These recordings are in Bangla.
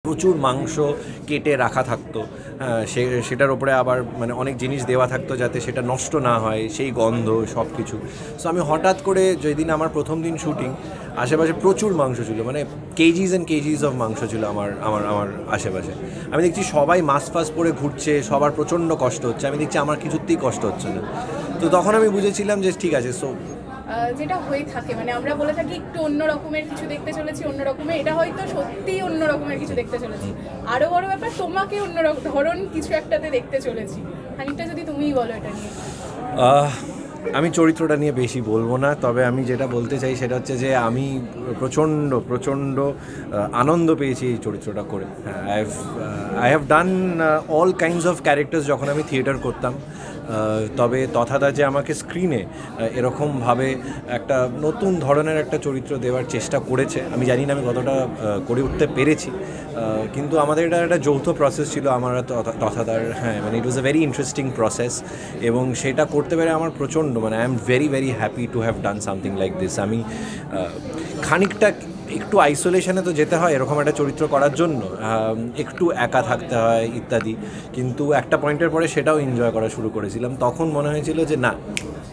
প্রচুর মাংস কেটে রাখা থাকতো, সেটার ওপরে আবার মানে অনেক জিনিস দেওয়া থাকতো যাতে সেটা নষ্ট না হয়, সেই গন্ধ সব কিছু। সো আমি হঠাৎ করে যেদিন আমার প্রথম দিন শুটিং, আশেপাশে প্রচুর মাংস ছিল, মানে কেজিস অ্যান্ড কেজিস অফ মাংস ছিল আমার আমার আমার আশেপাশে। আমি দেখছি সবাই মাস্ক ফাস্ক পরে ঘুরছে, সবার প্রচণ্ড কষ্ট হচ্ছে, আমি দেখছি আমার কিছুতেই কষ্ট হচ্ছে না। তো তখন আমি বুঝেছিলাম যে ঠিক আছে। সো যেটা হয়ে থাকে, মানে আমরা বলে থাকি একটু অন্য রকমের কিছু দেখতে চলেছি, অন্য রকমের, এটা হয়তো সত্যিই অন্য রকমের কিছু দেখতে চলেছি। আরো বড় ব্যাপার, তোমাকে অন্য ধরন কিছু একটাতে দেখতে চলেছি। খানিকটা যদি তুমিই বলো এটা নিয়ে। আমি চরিত্রটা নিয়ে বেশি বলবো না, তবে আমি যেটা বলতে চাই সেটা হচ্ছে যে আমি প্রচণ্ড প্রচণ্ড আনন্দ পেয়েছি এই চরিত্রটা করে। হ্যাঁ, I have done all kinds of characters যখন আমি থিয়েটার করতাম। তবে তথাদা যে আমাকে স্ক্রিনে এরকমভাবে একটা নতুন ধরনের একটা চরিত্র দেওয়ার চেষ্টা করেছে, আমি জানি না আমি কতটা করে উঠতে পেরেছি, কিন্তু আমাদের এটা একটা যৌথ প্রসেস ছিল আমার তথাদার। হ্যাঁ, মানে ইট ওয়াজ এ ভেরি ইন্টারেস্টিং প্রসেস, এবং সেটা করতে পেরে আমার প্রচণ্ড, মানে I am very very happy to have done something like this. আমি খানিকটা একটু আইসোলেশনে তো যেতে হয় এরকম একটা চরিত্র করার জন্য, একটু একা থাকতে হয় ইত্যাদি, কিন্তু একটা পয়েন্টের পরে সেটাও এনজয় করা শুরু করেছিলাম। তখন মনে হয়েছিল যে না,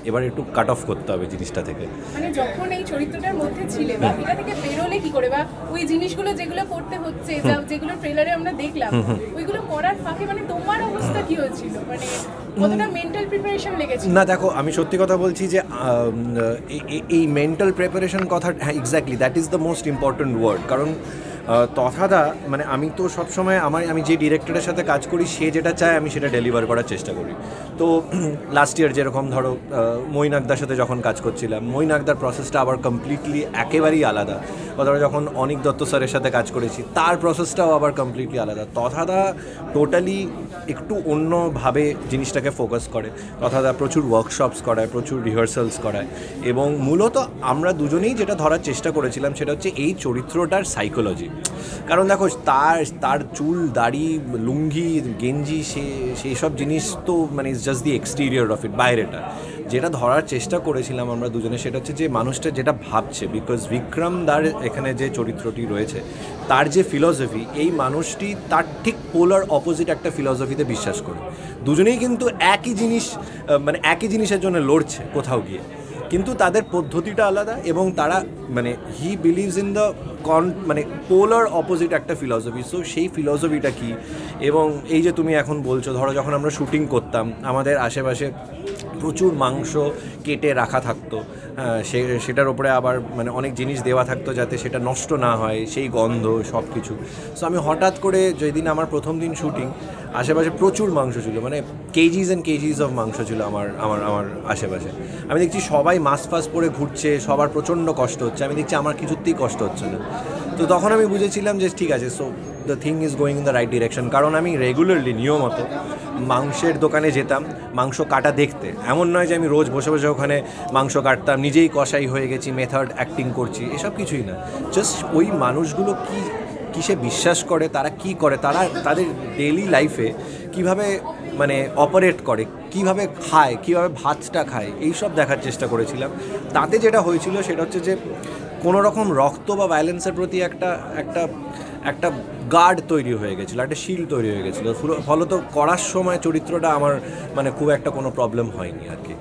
এবার একটু কাট অফ করতে হবে জিনিসটা থেকে। মানে যখন এই চরিত্রটার মধ্যে ছিলে বা এটা থেকে বেরোলে কি করে, বা ওই জিনিসগুলো যেগুলো করতে হচ্ছে, যেগুলো ট্রেলারে আমরা দেখলাম, ওইগুলো করার ফাঁকে মানে তোমার অবস্থা কি হয়েছিল, মানে কতটা মেন্টাল প্রিপারেশন লেগেছিল? না দেখো, আমি সত্যি কথা বলছি যে এই মেন্টাল প্রিপারেশন কথা, হ্যাঁ exactly that is the most important word. কারণ তথাদা মানে আমি তো সবসময় আমি যে ডিরেক্টরের সাথে কাজ করি সে যেটা চায় আমি সেটা ডেলিভার করার চেষ্টা করি। তো লাস্ট ইয়ার যেরকম ধরো মঈন আকদার সাথে যখন কাজ করছিলাম, মঈন আকদার প্রসেসটা আবার কমপ্লিটলি একেবারেই আলাদা। অথবা যখন অনিক দত্ত স্যারের সাথে কাজ করেছি তার প্রসেসটাও আবার কমপ্লিটলি আলাদা। তথাদা টোটালি একটু অন্যভাবে জিনিসটাকে ফোকাস করে। তথাদা প্রচুর ওয়ার্কশপস করায়, প্রচুর রিহার্সালস করায়, এবং মূলত আমরা দুজনেই যেটা ধরার চেষ্টা করেছিলাম সেটা হচ্ছে এই চরিত্রটার সাইকোলজি। কারণ দেখো, তার চুল, দাড়ি, লুঙ্গি, গেঞ্জি, সেই সব জিনিস তো মানে it's just the exterior of it, বাইরেটা। যেটা ধরার চেষ্টা করেছিলাম আমরা দুজনে সেটা হচ্ছে যে মানুষটা যেটা ভাবছে, বিকজ বিক্রম দার এখানে যে চরিত্রটি রয়েছে তার যে ফিলসফি, এই মানুষটি তার ঠিক পোলার অপোজিট একটা ফিলসফিতে বিশ্বাস করে। দুজনেই কিন্তু একই জিনিস, মানে একই জিনিসের জন্য লড়ছে কোথাও গিয়ে, কিন্তু তাদের পদ্ধতিটা আলাদা, এবং তারা মানে হি বিলিভস ইন দ্য মানে পোলার অপোজিট একটা ফিলসফি। সো সেই ফিলসফিটা কী, এবং এই যে তুমি এখন বলছো, ধরো যখন আমরা শুটিং করতাম আমাদের আশেপাশে প্রচুর মাংস কেটে রাখা থাকতো, সেটার ওপরে আবার মানে অনেক জিনিস দেওয়া থাকতো যাতে সেটা নষ্ট না হয়, সেই গন্ধ সব কিছু। সো আমি হঠাৎ করে যেদিন আমার প্রথম দিন শুটিং, আশেপাশে প্রচুর মাংস ছিল, মানে কেজিস অ্যান্ড কেজিস অফ মাংস ছিল আমার আমার আমার আশেপাশে। আমি দেখছি সবাই মাস্ক ফাস্ক পরে ঘুরছে, সবার প্রচণ্ড কষ্ট হচ্ছে, আমি দেখছি আমার কিছুতেই কষ্ট হচ্ছে না। তো তখন আমি বুঝেছিলাম যে ঠিক আছে, so the thing is going in the right direction. কারণ আমি রেগুলারলি নিয়মত মাংসের দোকানে যেতাম মাংস কাটা দেখতে। এমন নয় যে আমি রোজ বসে বসে ওখানে মাংস কাটতাম, নিজেই কষাই হয়ে গেছি, মেথড অ্যাক্টিং করছি, এসব কিছুই না। জাস্ট ওই মানুষগুলো কিসে বিশ্বাস করে, তারা কি করে, তারা তাদের ডেইলি লাইফে কিভাবে মানে অপারেট করে, কিভাবে খায়, কিভাবে ভাতটা খায়, এইসব দেখার চেষ্টা করেছিলাম। তাতে যেটা হয়েছিল সেটা হচ্ছে যে কোনো রকম রক্ত বা ভায়োলেন্সের প্রতি একটা একটা একটা গার্ড তৈরি হয়ে গেছিলো, একটা শিল্ড তৈরি হয়ে গেছিলো। ফলত করার সময় চরিত্রটা আমার মানে খুব একটা কোনো প্রবলেম হয়নি আর কি।